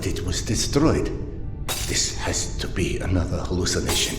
but it was destroyed. This has to be another hallucination.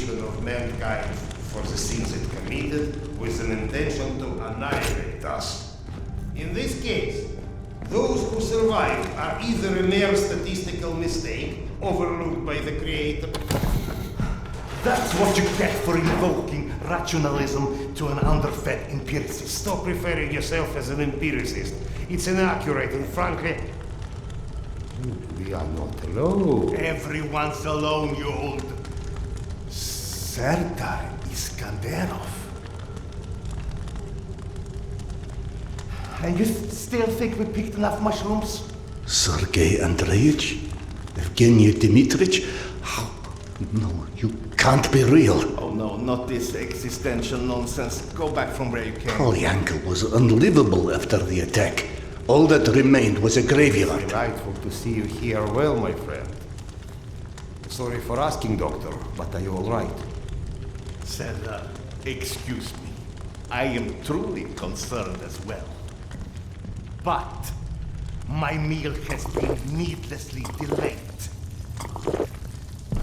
Of mankind for the sins it committed with an intention to annihilate us. In this case, those who survive are either a mere statistical mistake overlooked by the Creator. That's what you get for invoking rationalism to an underfed empiricist. Stop referring yourself as an empiricist. It's inaccurate and frankly... We are not alone. Everyone's alone, you old... Serdar Iskanderov. And you still think we picked enough mushrooms? Sergei Andreevich? Evgeny Dmitrich? How? No, you can't be real. Oh no, not this existential nonsense. Go back from where you came. Polyanka was unlivable after the attack. All that remained was a graveyard. Delightful to see you here well, my friend. Sorry for asking, Doctor, but are you all right? Serdar, excuse me. I am truly concerned as well. But my meal has been needlessly delayed.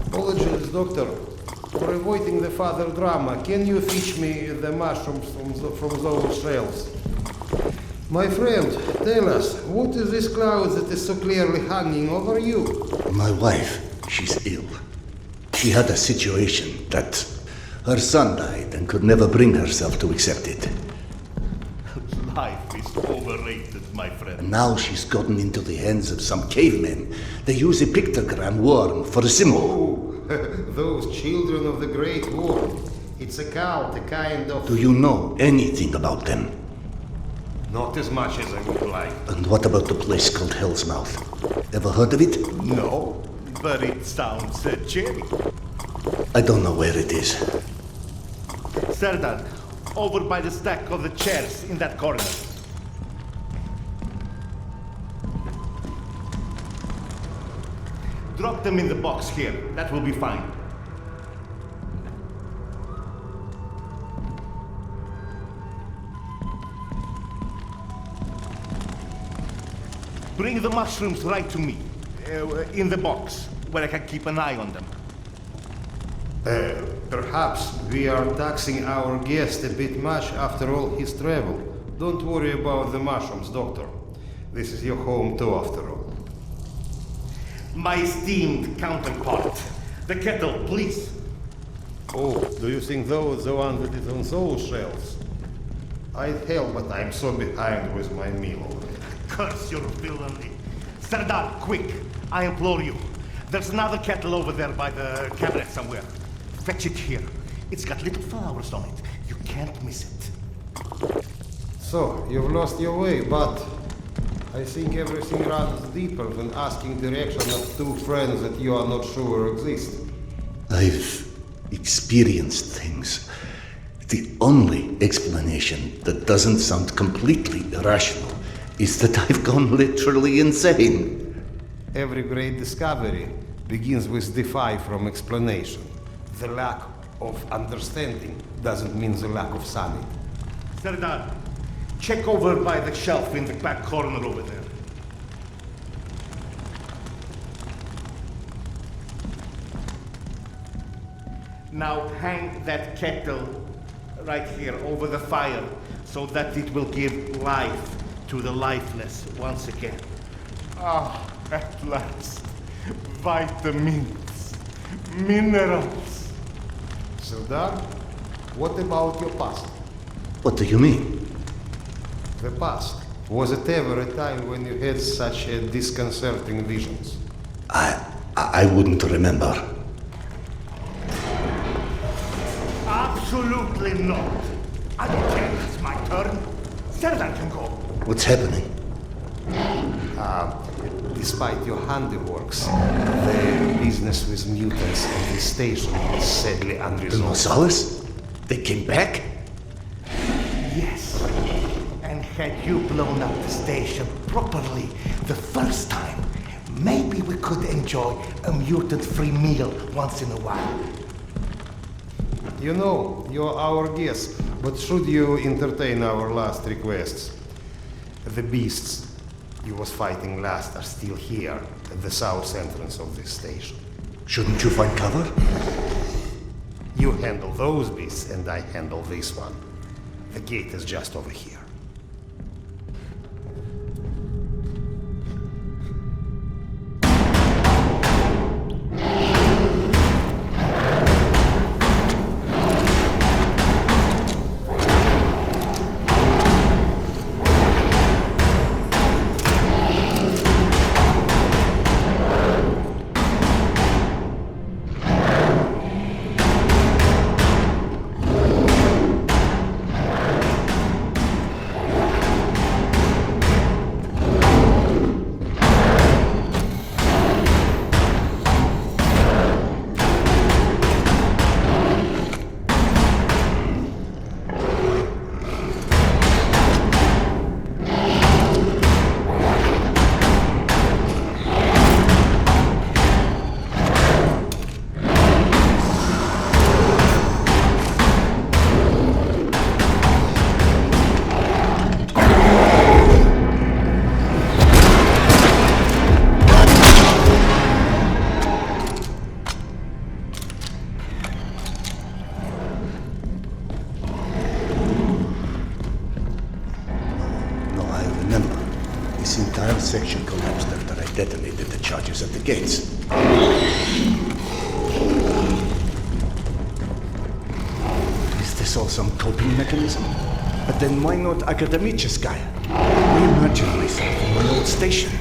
Apologies, Doctor, for avoiding the further drama. Can you fetch me the mushrooms from those shells? My friend, tell us, what is this cloud that is so clearly hanging over you? My wife, she's ill. She had a situation that her son died and could never bring herself to accept it. Life is overrated, my friend. And now she's gotten into the hands of some cavemen. They use a pictogram worm for a symbol. Oh, those children of the Great War. It's a cult, a kind of... Do you know anything about them? Not as much as I would like. And what about the place called Hell's Mouth? Ever heard of it? No, but it sounds cherry. I don't know where it is. Serdar, over by the stack of the chairs in that corner. Drop them in the box here. That will be fine. Bring the mushrooms right to me. In the box, where I can keep an eye on them. Perhaps we are taxing our guest a bit much after all his travel. Don't worry about the mushrooms, Doctor. This is your home too, after all. My esteemed counterpart. The kettle, please. Oh, do you think those the one that is on those shelves? I'd help, but I'm so behind with my meal. Curse your villainy. Serdar, quick, I implore you. There's another kettle over there by the cabinet somewhere. Fetch it here. It's got little flowers on it. You can't miss it. So, you've lost your way, but I think everything runs deeper than asking direction of two friends that you are not sure exist. I've experienced things. The only explanation that doesn't sound completely irrational is that I've gone literally insane. Every great discovery begins with defy from explanation. The lack of understanding doesn't mean the lack of sanity. Serdar, check over by the shelf in the back corner over there. Now hang that kettle right here over the fire so that it will give life to the lifeless once again. Ah, at last. Vitamins, minerals. Serdar, what about your past? What do you mean? The past. Was it ever a time when you had such disconcerting visions? I wouldn't remember. Absolutely not. I don't care if it's my turn. Serdar can go. What's happening? Despite your handiworks, the business with mutants on this station is sadly The unresolved. Gonzales? They came back? Yes. And had you blown up the station properly the first time, maybe we could enjoy a mutant-free meal once in a while. You know, you're our guest, but should you entertain our last requests? The beasts you was fighting last are still here at the south entrance of this station. Shouldn't you find cover? You handle those beasts and I handle this one. The gate is just over here. This entire section collapsed after I detonated the charges at the gates. Is this all some coping mechanism? But then why not Akademicheskaya? Reimagine myself in my old station.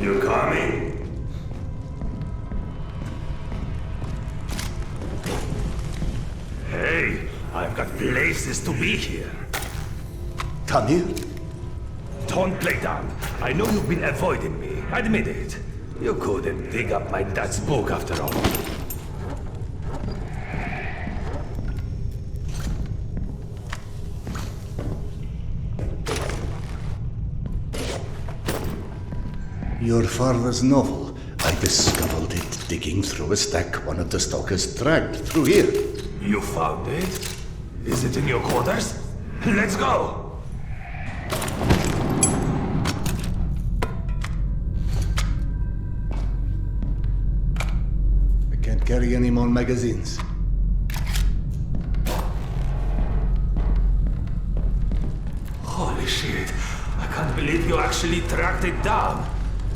You coming? Hey, I've got places to be here. Tamir? Don't play dumb. I know you've been avoiding me. Admit it. You couldn't dig up my dad's book after all. Your father's novel. I discovered it digging through a stack one of the stalkers dragged through here. You found it? Is it in your quarters? Let's go! I can't carry any more magazines. Holy shit. I can't believe you actually tracked it down.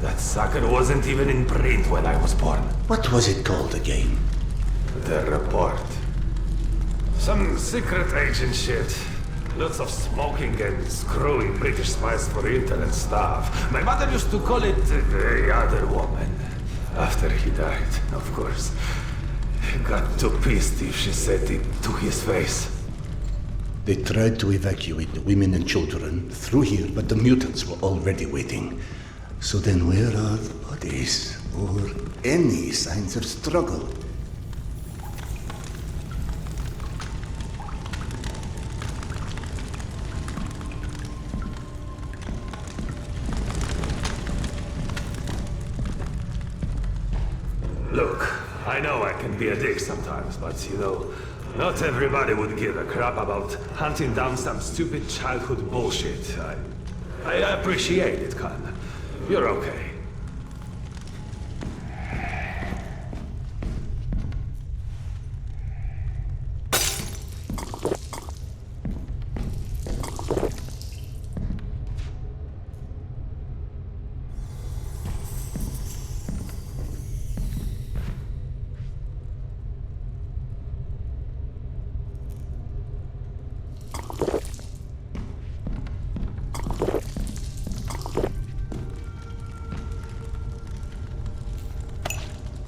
That sucker wasn't even in print when I was born. What was it called again? The report. Some secret agent shit. Lots of smoking and screwing British spies for intel and stuff. My mother used to call it the other woman. After he died, of course. He got too pissed if she said it to his face. They tried to evacuate the women and children through here, but the mutants were already waiting. So then where are the bodies? Or any signs of struggle? Look, I know I can be a dick sometimes, but you know, not everybody would give a crap about hunting down some stupid childhood bullshit. I appreciate it, Khan. You're okay.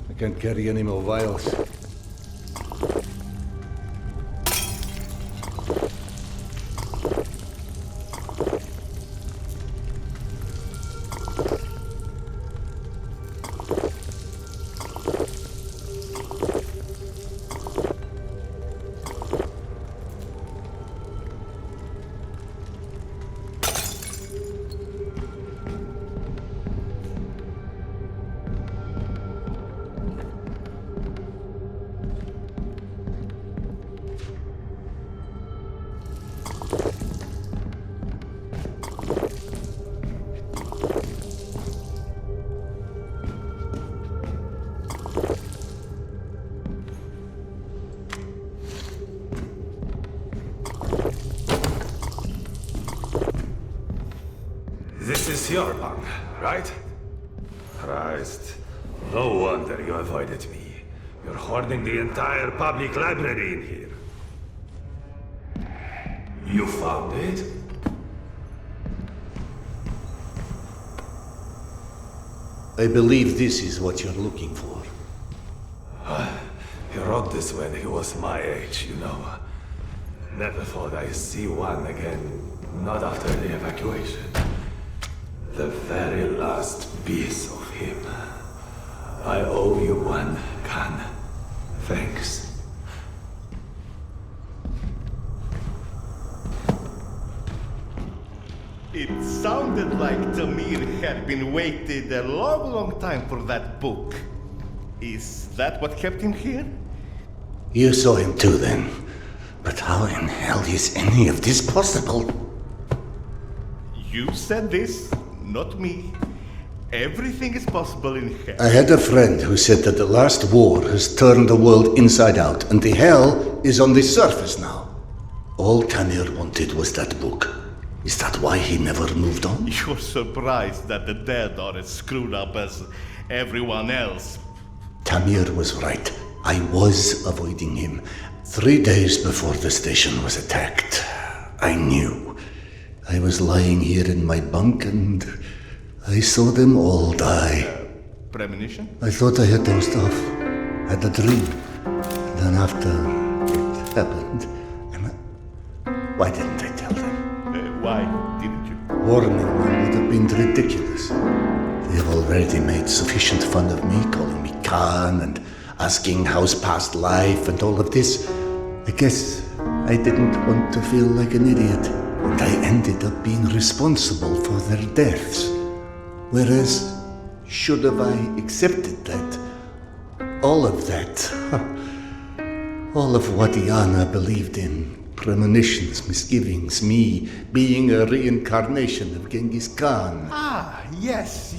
I can't carry any more vials. This is your bunk, right? Christ. No wonder you avoided me. You're hoarding the entire public library in here. You found it? I believe this is what you're looking for. He wrote this when he was my age, you know. Never thought I'd see one again, not after the evacuation. The very last piece of him. I owe you one, Khan. Thanks. It sounded like Tamir had been waiting a long, long time for that book. Is that what kept him here? You saw him too then. But how in hell is any of this possible? You said this, not me. Everything is possible in hell. I had a friend who said that the last war has turned the world inside out, and the hell is on the surface now. All Tamir wanted was that book. Is that why he never moved on? You're surprised that the dead are as screwed up as everyone else. Tamir was right. I was avoiding him. 3 days before the station was attacked. I knew. I was lying here in my bunk and I saw them all die. Premonition? I thought I had dozed off. Had a dream. Then after it happened, why didn't I tell them? Why didn't you? Warning me would have been ridiculous. They have already made sufficient fun of me, calling me Khan and asking how's past life and all of this. I guess I didn't want to feel like an idiot, and I ended up being responsible for their deaths. Whereas, should have I accepted that? All of that. All of what Yana believed in. Premonitions, misgivings, me being a reincarnation of Genghis Khan. Ah, yes.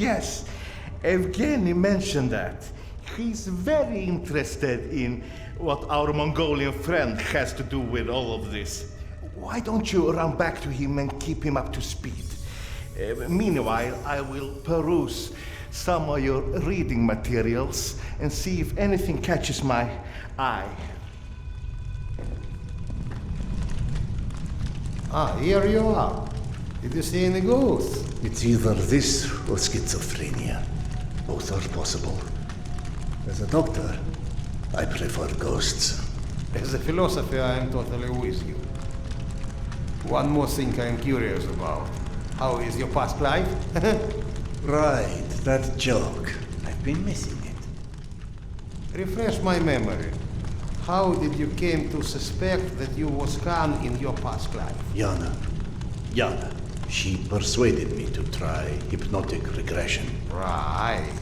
Evgeny mentioned that. He's very interested in what our Mongolian friend has to do with all of this. Why don't you run back to him and keep him up to speed? Meanwhile, I will peruse some of your reading materials and see if anything catches my eye. Ah, here you are. Did you see any ghosts? It's either this or schizophrenia. Both are possible. As a doctor, I prefer ghosts. As a philosopher, I am totally with you. One more thing I am curious about. How is your past life? Right, that joke. I've been missing it. Refresh my memory. How did you came to suspect that you was Khan in your past life? Yana. She persuaded me to try hypnotic regression. Right.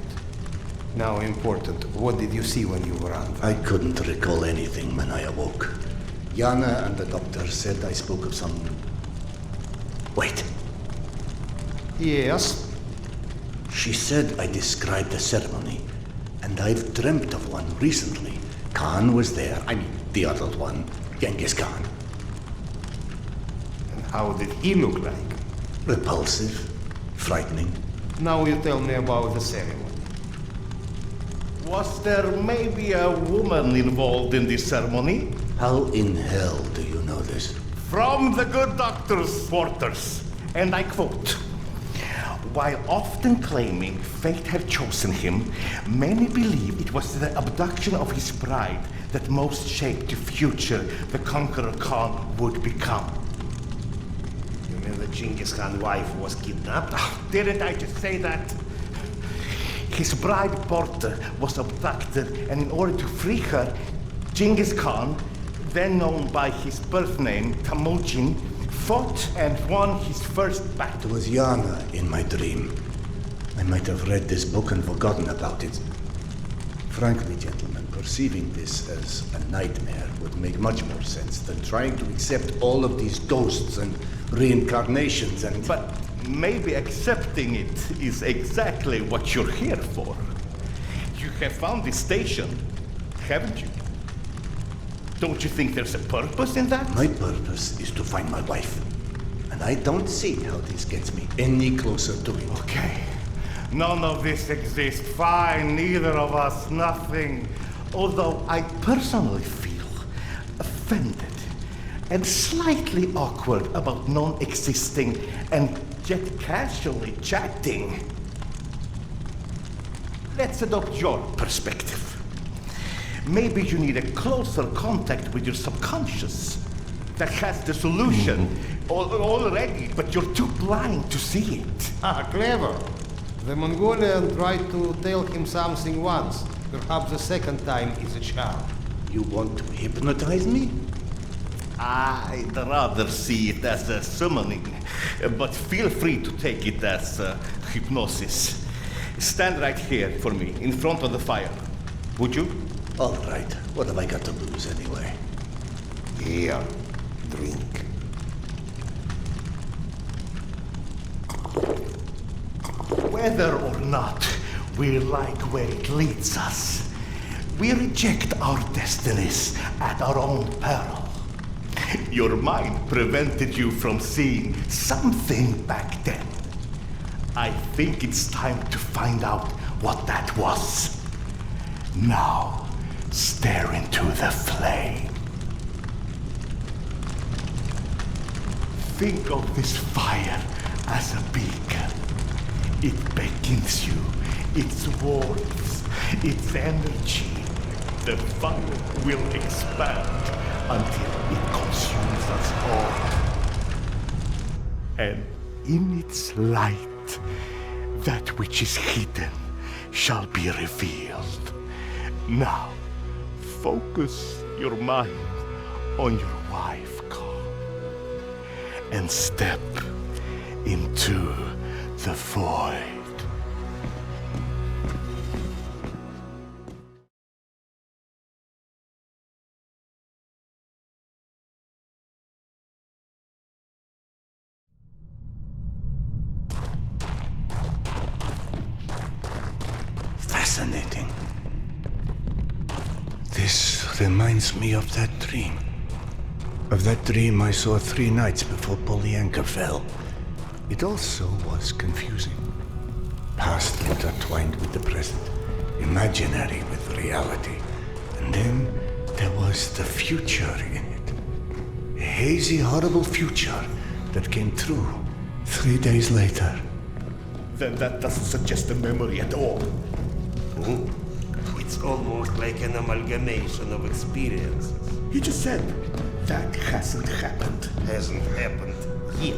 Now important, what did you see when you were under? I couldn't recall anything when I awoke. Yana and the doctor said I spoke of some... Wait. Yes. She said I described a ceremony, and I've dreamt of one recently. Khan was there. I mean, the other one, Genghis Khan. And how did he look like? Repulsive, frightening. Now you tell me about the ceremony. Was there maybe a woman involved in this ceremony? How in hell do you know this? From the good doctor's quarters, and I quote, "While often claiming fate had chosen him, many believe it was the abduction of his bride that most shaped the future the conqueror Khan would become." You mean the Genghis Khan wife was kidnapped? Didn't I just say that? His bride Porter was abducted, and in order to free her, Genghis Khan, then known by his birth name Temujin, fought and won his first battle. It was Yana in my dream. I might have read this book and forgotten about it. Frankly, gentlemen, perceiving this as a nightmare would make much more sense than trying to accept all of these ghosts and reincarnations and... But maybe accepting it is exactly what you're here for. You have found this station, haven't you? Don't you think there's a purpose in that? My purpose is to find my wife. And I don't see how this gets me any closer to it. Okay. None of this exists. Fine, neither of us, nothing. Although I personally feel offended and slightly awkward about non-existing and yet casually chatting. Let's adopt your perspective. Maybe you need a closer contact with your subconscious that has the solution already, but you're too blind to see it. Ah, clever. The Mongolian tried to tell him something once. Perhaps the second time is a charm. You want to hypnotize me? I'd rather see it as a summoning, but feel free to take it as hypnosis. Stand right here for me, in front of the fire. Would you? All right. What have I got to lose anyway? Here, drink. Whether or not we like where it leads us, we reject our destinies at our own peril. Your mind prevented you from seeing something back then. I think it's time to find out what that was. Now, stare into the flame. Think of this fire as a beacon. It beckons you, its warmth, its energy. The fire will expand until it consumes us all. and in its light, that which is hidden shall be revealed. Now, focus your mind on your wife, Carl, and step into the void. Fascinating. This reminds me of that dream. Of that dream I saw 3 nights before Polyanka fell. It also was confusing. Past intertwined with the present, imaginary with reality. And then there was the future in it. A hazy, horrible future that came true 3 days later. Then that doesn't suggest a memory at all. It's almost like an amalgamation of experiences. He just said that hasn't happened. Hasn't happened yet.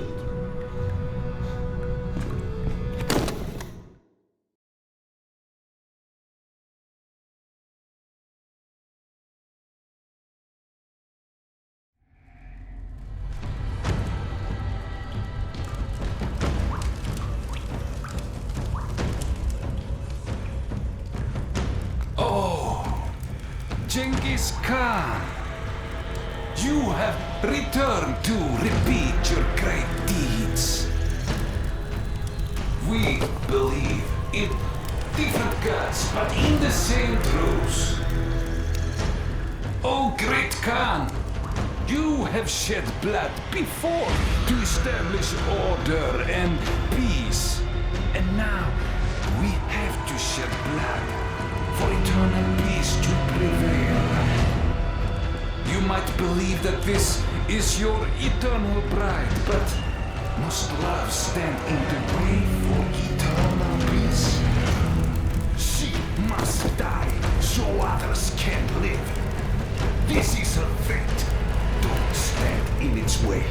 Genghis Khan, you have returned to repeat your great deeds. We believe in different gods, but in the same truths. O great Khan, you have shed blood before to establish order and peace. And now we have to shed blood for eternal peace to prevail. You might believe that this is your eternal bride, but must love stand in the way for eternal peace? She must die so others can live. This is her fate. Don't stand in its way.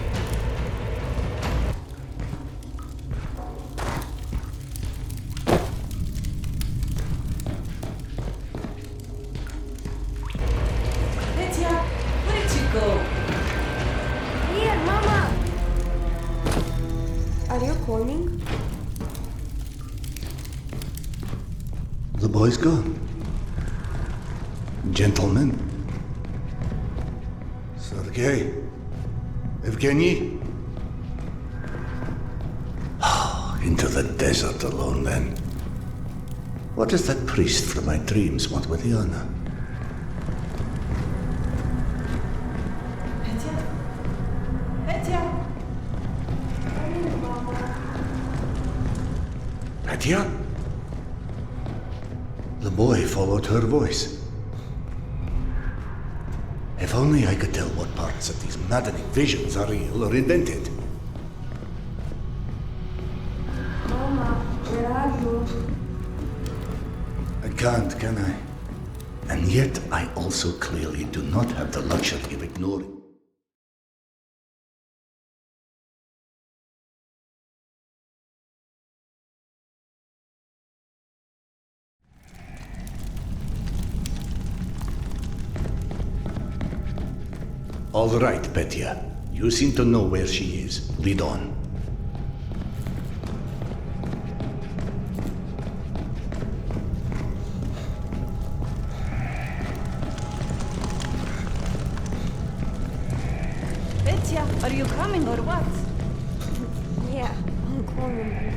The boy's gone. Gentlemen. Sergei. Evgeny. Into the desert alone, then. What does that priest from my dreams want with Yana? Petya? The boy followed her voice. If only I could tell what parts of these maddening visions are real or invented. Mama, where are you? I can't, can I? And yet I also clearly do not have the luxury of ignoring. All right, Petya. You seem to know where she is. Lead on. Petya, are you coming or what? Yeah, I'm coming.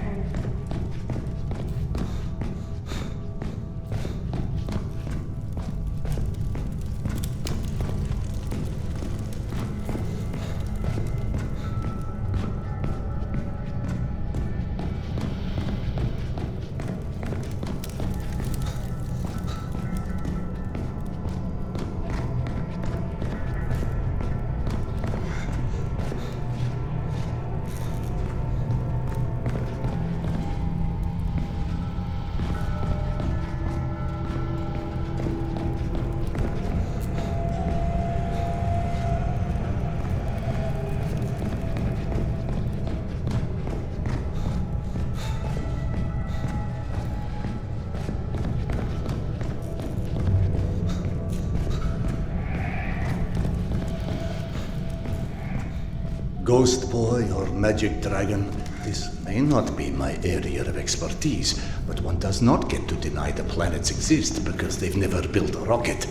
Ghost boy or magic dragon, this may not be my area of expertise, but one does not get to deny the planets exist because they've never built a rocket.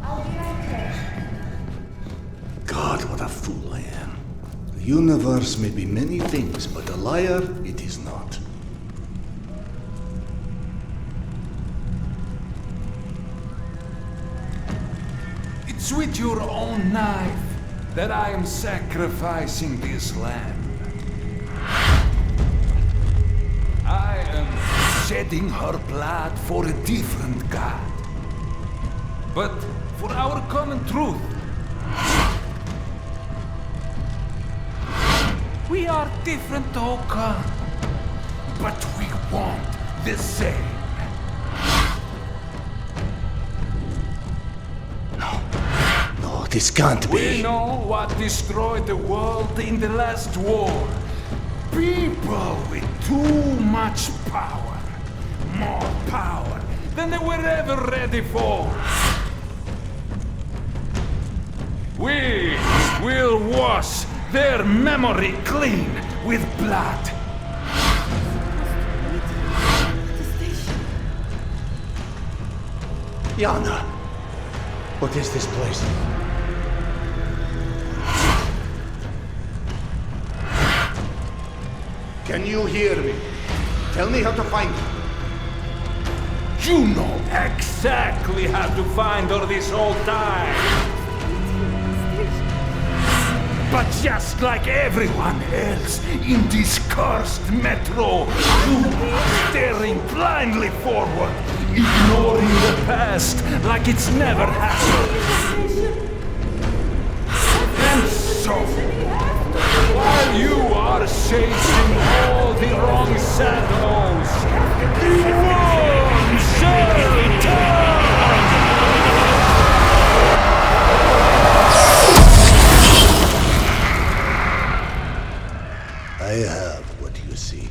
I'll be right there. God, what a fool I am. The universe may be many things, but a liar it is not. It's with your own knife that I am sacrificing this land. I am shedding her blood for a different god. But for our common truth. We are different, Oka. But we want the same. No, this can't be. We know what destroyed the world in the last war. People with too much power. More power than they were ever ready for. We will wash their memory clean with blood. Yana, what is this place? Can you hear me? Tell me how to find her. You know exactly how to find her this whole time. But just like everyone else in this cursed metro, you are staring blindly forward, ignoring the past like it's never happened. And so, while you are chasing all the wrong shadows, one shall turn! I have what you seek.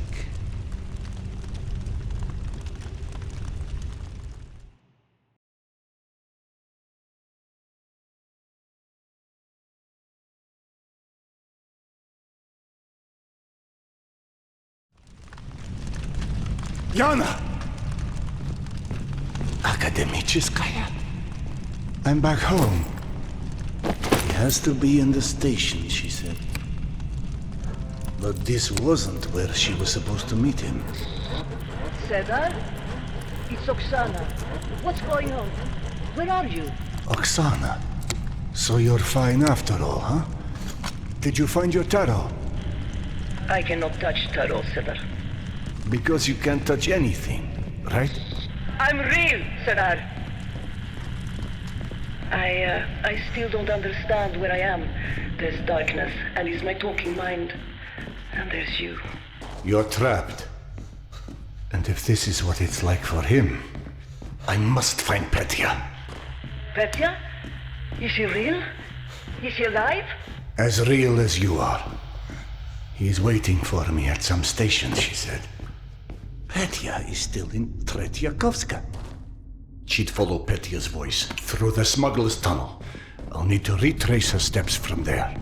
Yana! Akademicheskaya? I'm back home. He has to be in the station, she said. But this wasn't where she was supposed to meet him. Cedar? It's Oksana. What's going on? Where are you? Oksana. So you're fine after all, huh? Did you find your tarot? I cannot touch tarot, Cedar. Because you can't touch anything, right? I'm real, Cedar. I still don't understand where I am. There's darkness, and it's my talking mind. And there's you. You're trapped. And if this is what it's like for him, I must find Petya. Petya? Is she real? Is she alive? As real as you are. He's waiting for me at some station, she said. Petya is still in Tretyakovska. She'd follow Petya's voice through the smuggler's tunnel. I'll need to retrace her steps from there.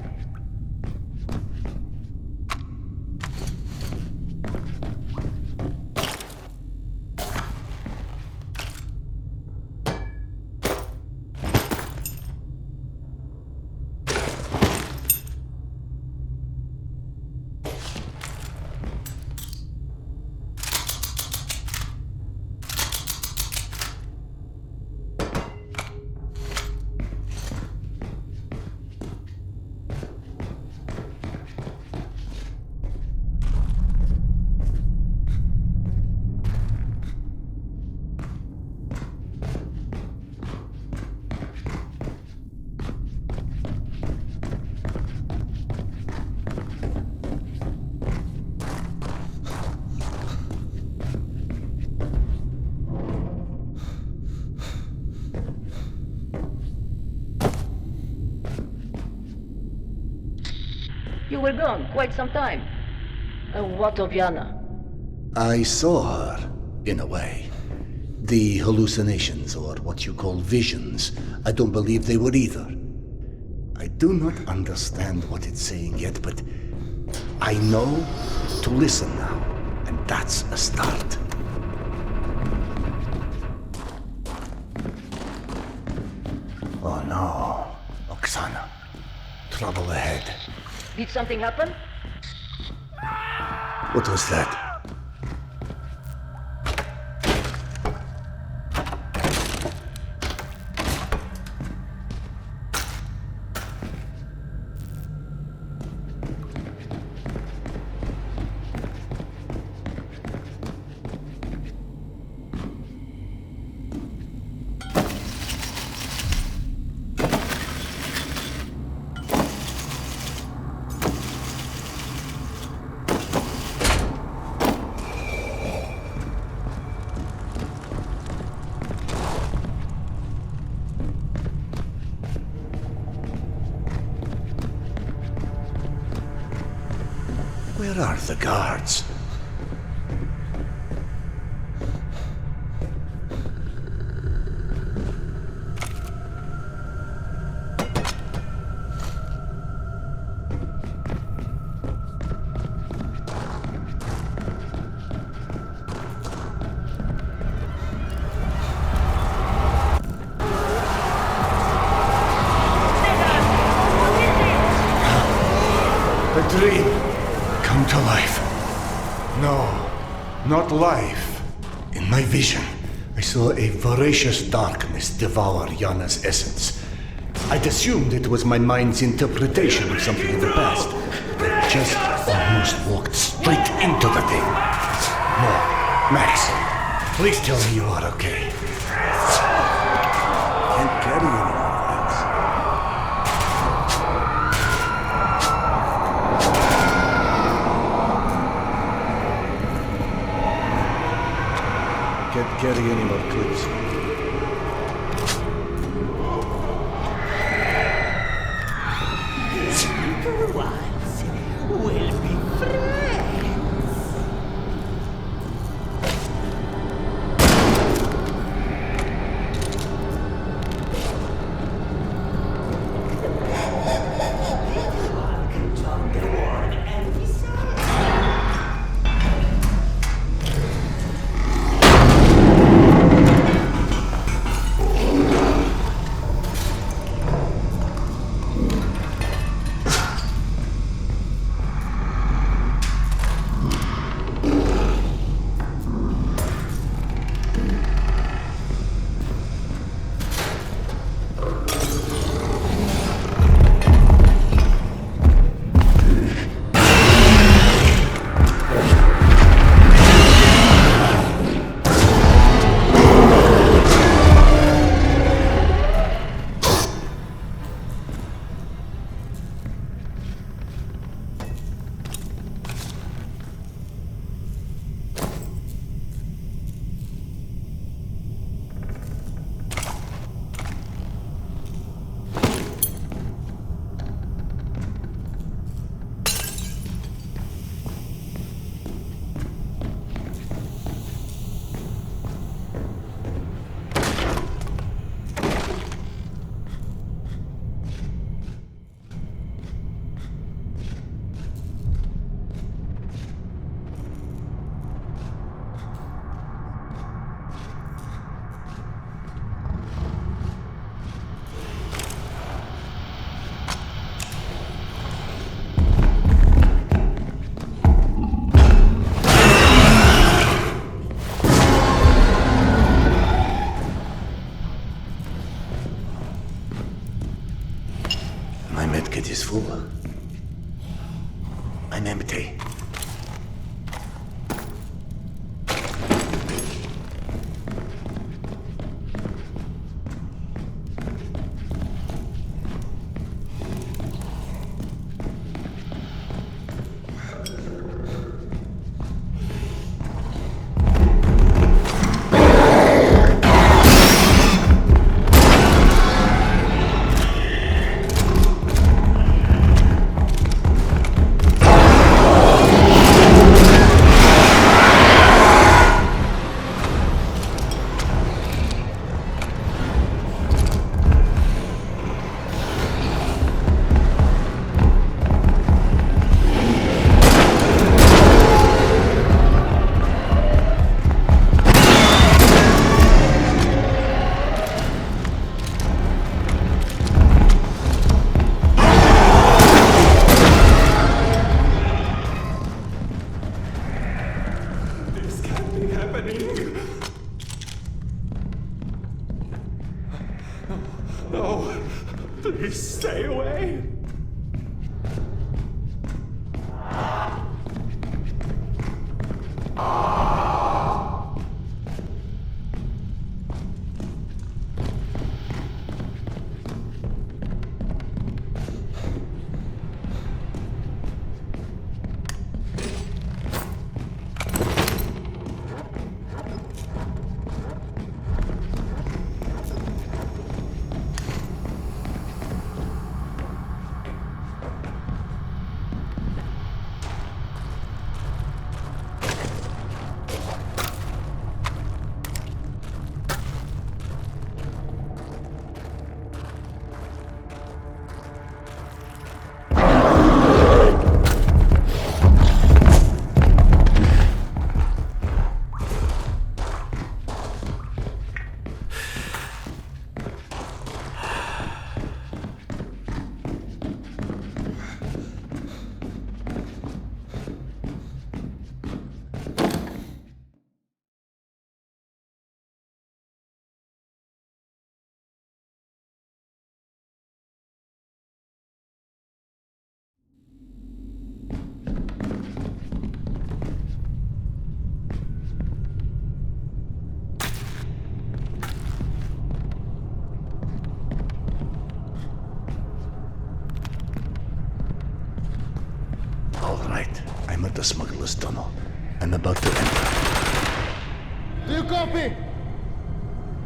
You were gone quite some time. What of Yana? I saw her, in a way. The hallucinations, or what you call visions, I don't believe they were either. I do not understand what it's saying yet, but I know to listen now, and that's a start. Oh no, Oksana. Trouble ahead. Did something happen? What was that? Where are the guards? A dream come to life. No, not life. In my vision, I saw a voracious darkness devour Yana's essence. I'd assumed it was my mind's interpretation of something in the past. Just almost walked straight into the thing. No, Max, please tell me you are okay. Can't carry anymore, Max. Can't carry any more clips. Will be friends. Join the war and be sad. My medkit is full. I'm empty. I'm at the smuggler's tunnel. I'm about to enter. Do you copy?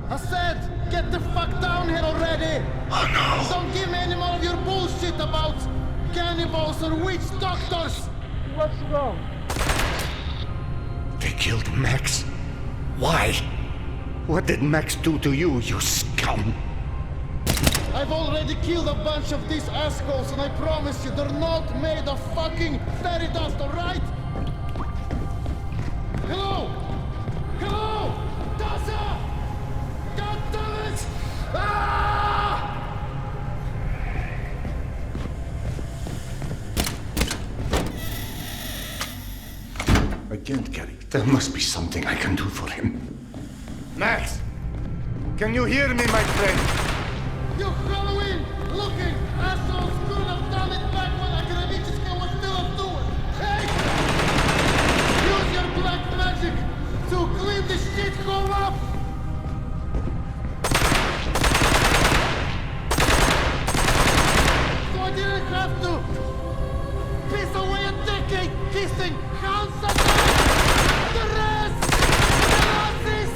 I said, get the fuck down here already! Oh no! Don't give me any more of your bullshit about cannibals or witch doctors! What's wrong? They killed Max. Why? What did Max do to you, you scum? I've already killed a bunch of these assholes, and I promise you, they're not made of fucking fairy dust, alright? Hello? Hello? Tasha! God damn it! Ah! I can't carry. There must be something I can do for him. Max! Can you hear me, my friend? You Halloween-looking assholes couldn't have done it back when Agravichka was still a doer! Hey! Use your black magic to clean this shithole up! So I didn't have to piss away a decade kissing Hansa! The rest! The Nazis!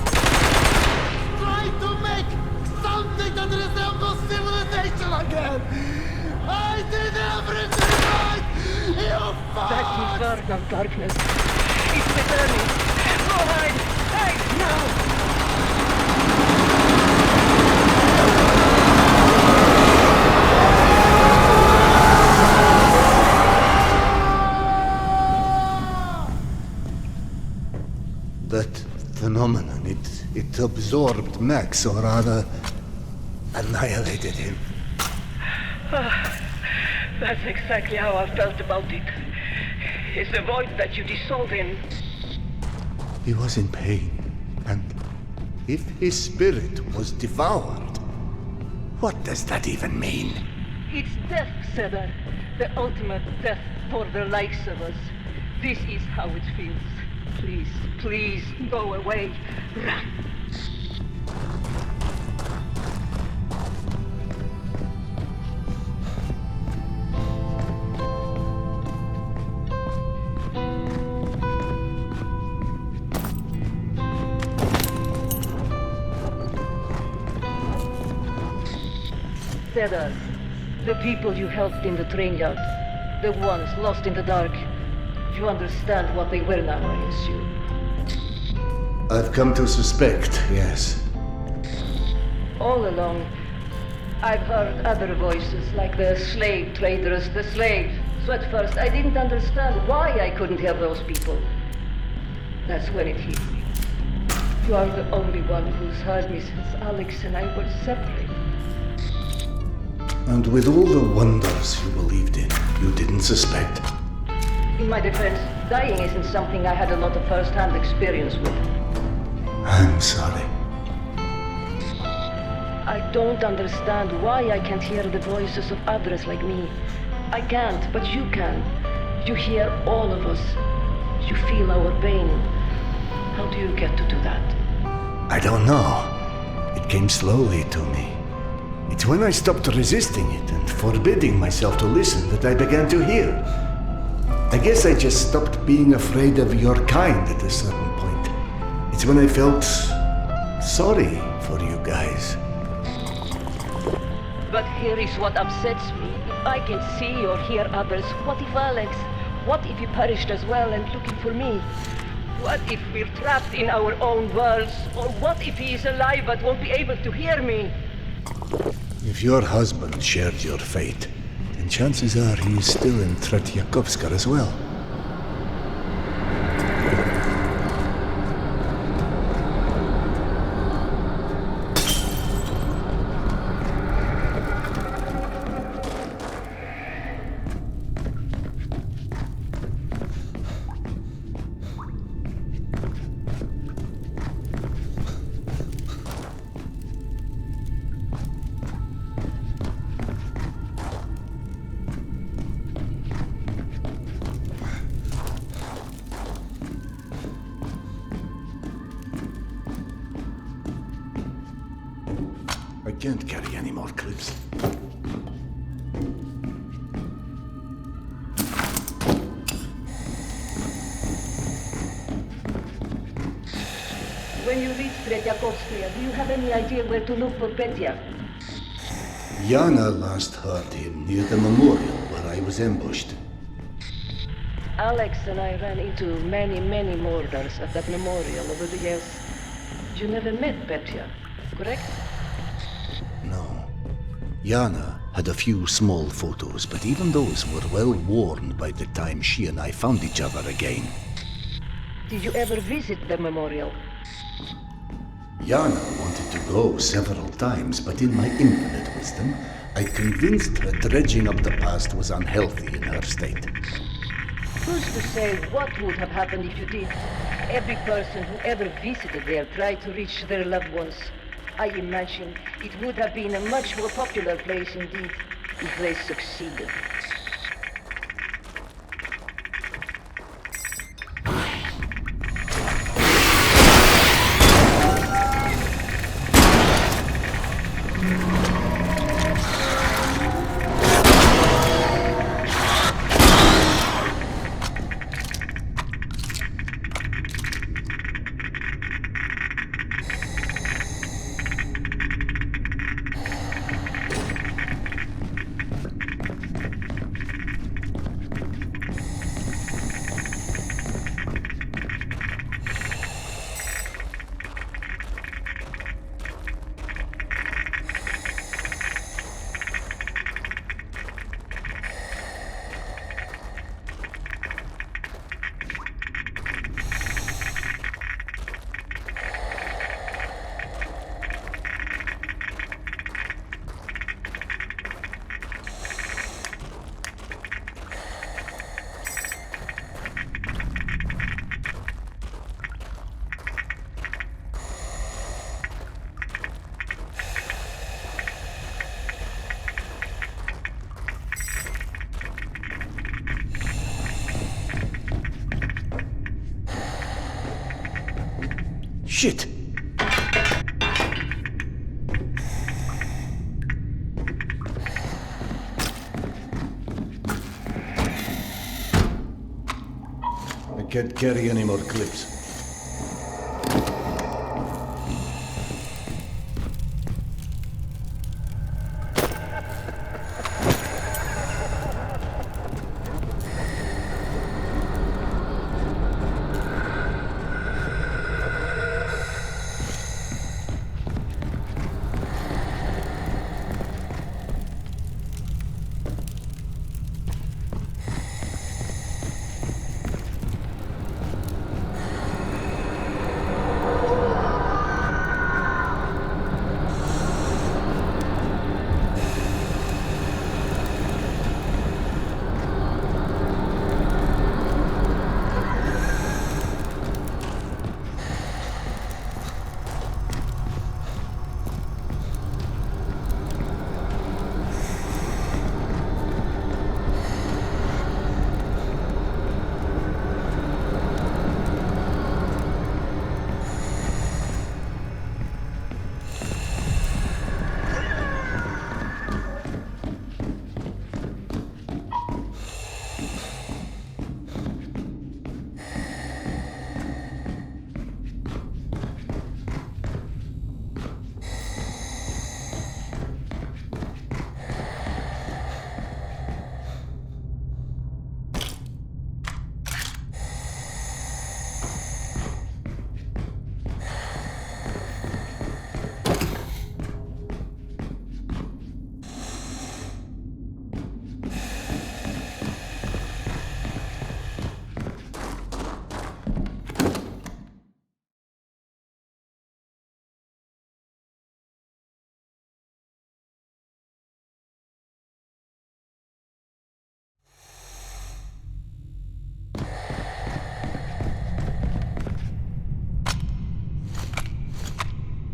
Trying to make something that resembles civilization again! I did everything right! You fuck! That infernal darkness. It's returning. Go hide! Hide now! That phenomenon, it absorbed Max, or rather, annihilated him. That's exactly how I felt about it. It's the void that you dissolve in. He was in pain, and if his spirit was devoured, what does that even mean? It's death, Cedar. The ultimate death for the likes of us. This is how it feels. Please, please, go away. Run. Cedar, the people you helped in the train yard, the ones lost in the dark, you understand what they were now, I assume. I've come to suspect, yes. All along, I've heard other voices, like the slave traders, the slaves. So at first, I didn't understand why I couldn't hear those people. That's when it hit me. You are the only one who's heard me since Alex and I were separated. And with all the wonders you believed in, you didn't suspect. In my defense, dying isn't something I had a lot of first-hand experience with. I'm sorry. I don't understand why I can't hear the voices of others like me. I can't, but you can. You hear all of us. You feel our pain. How do you get to do that? I don't know. It came slowly to me. It's when I stopped resisting it and forbidding myself to listen that I began to hear. I guess I just stopped being afraid of your kind at a certain point. It's when I felt sorry for you guys. But here is what upsets me. If I can see or hear others, what if Alex? What if he perished as well and looking for me? What if we're trapped in our own worlds? Or what if he is alive but won't be able to hear me? If your husband shared your fate, then chances are he is still in Tretyakovska as well. I can't carry any more clips. When you reach Tretyakovskaya, do you have any idea where to look for Petya? Yana last heard him near the memorial where I was ambushed. Alex and I ran into many, many murders at that memorial over the years. You never met Petya, correct? No. Yana had a few small photos, but even those were well worn by the time she and I found each other again. Did you ever visit the memorial? Yana wanted to go several times, but in my infinite wisdom, I convinced her dredging up the past was unhealthy in her state. Who's to say what would have happened if you did? Every person who ever visited there tried to reach their loved ones. I imagine it would have been a much more popular place indeed if they succeeded. Shit! I can't carry any more clips.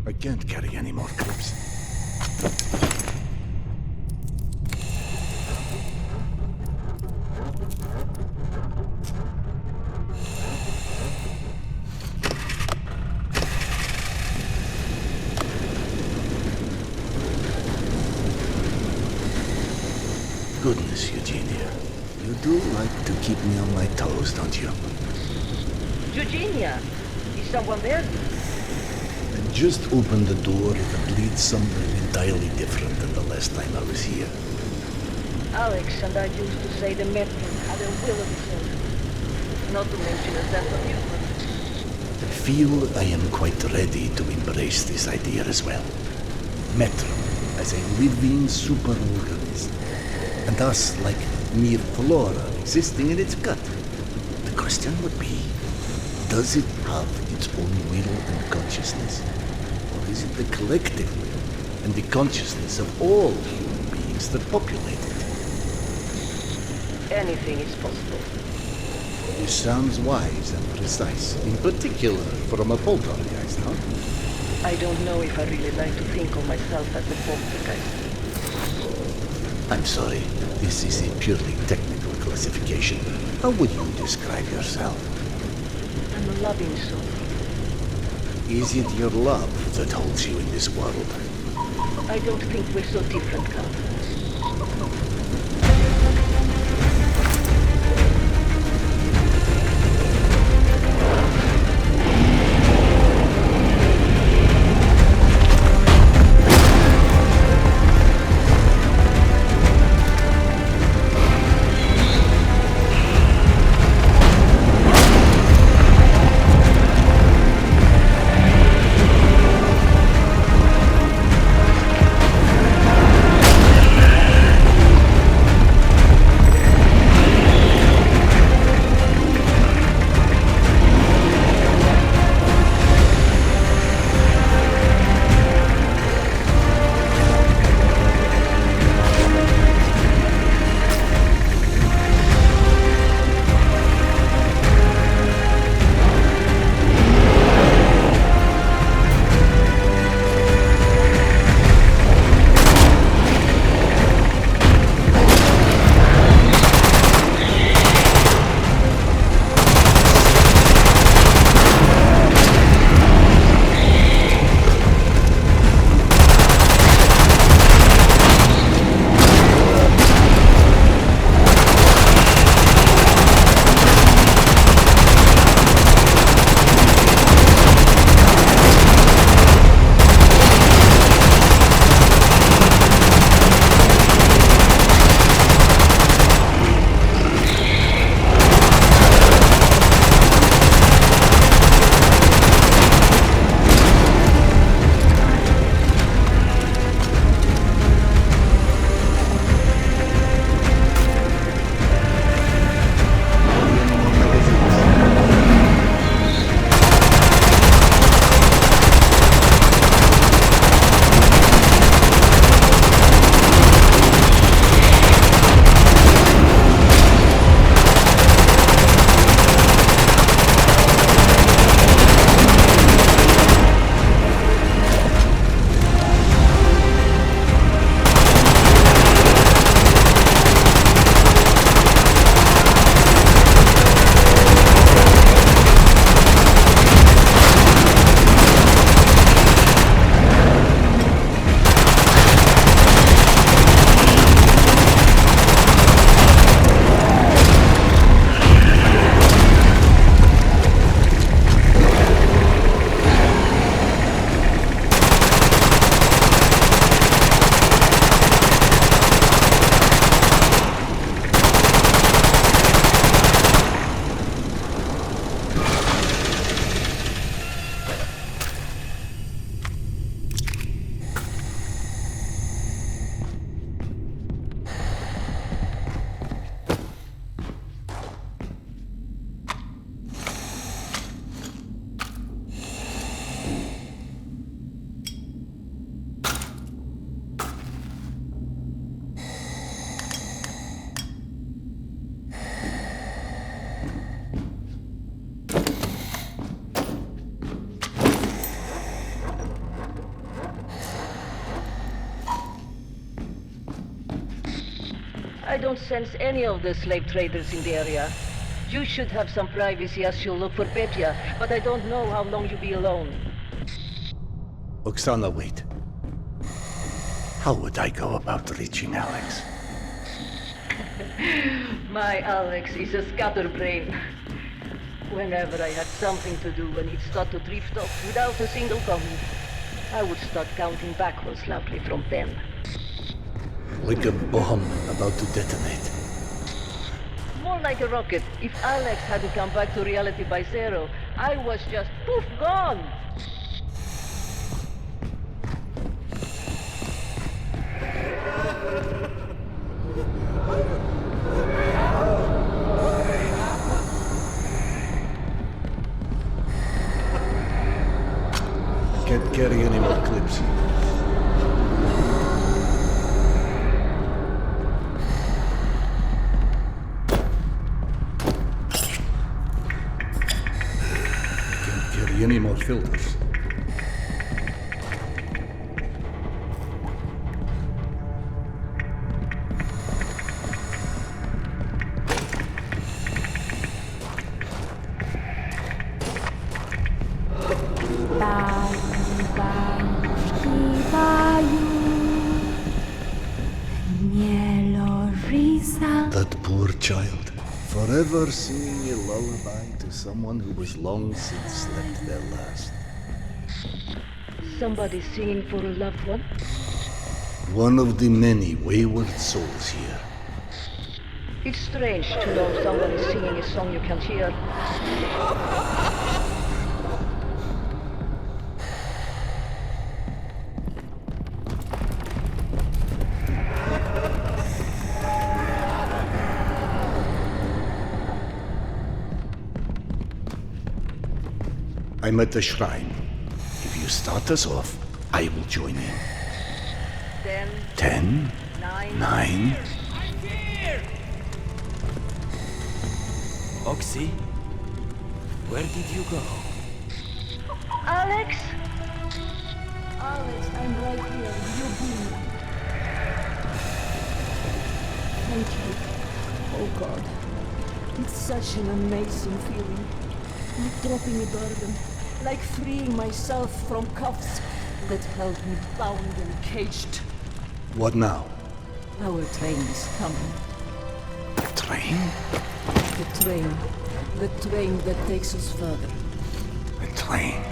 I can't carry any more clips. Goodness, Eugenia. You do like to keep me on my toes, don't you? Eugenia, is someone there? I just opened the door that leads somewhere entirely different than the last time I was here. Alex and I used to say the Metro had a will of its own. Not to mention a sense of humor. I feel I am quite ready to embrace this idea as well. Metro as a living superorganism, and us like mere flora existing in its gut. The question would be, does it have its own will and consciousness? Or is it the collective will and the consciousness of all human beings that populate it? Anything is possible. This sounds wise and precise, in particular from a poltergeist, huh? I don't know if I really like to think of myself as a poltergeist. I'm sorry, this is a purely technical classification. How would you describe yourself? I'm a loving soul. Is it your love that holds you in this world? I don't think we're so different, Carl. I don't sense any of the slave traders in the area. You should have some privacy as you look for Petya, but I don't know how long you'll be alone. Oksana, wait. How would I go about reaching Alex? My Alex is a scatterbrain. Whenever I had something to do and he'd start to drift off without a single comment, I would start counting backwards loudly from 10. Like a bomb about to detonate. More like a rocket. If Alex hadn't come back to reality by 0, I was just poof gone. Can't carry any more clips. Can't carry any more filters. That poor child, forever singing a lullaby to someone who was long since slept their last. Somebody singing for a loved one? One of the many wayward souls here. It's strange to know someone is singing a song you can't hear. I'm at the shrine. If you start us off, I will join in. 10, 10, 9. Oxy, where did you go? Alex? Alex, I'm right here. You be. Thank you. Oh God. It's such an amazing feeling. Like dropping a burden. Like freeing myself from cuffs that held me bound and caged. What now? Our train is coming. The train? The train. The train that takes us further. A train?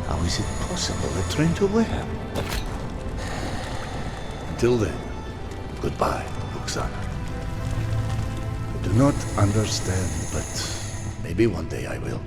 How is it possible? A train to where? Until then, goodbye, Roxana. I do not understand, but maybe one day I will.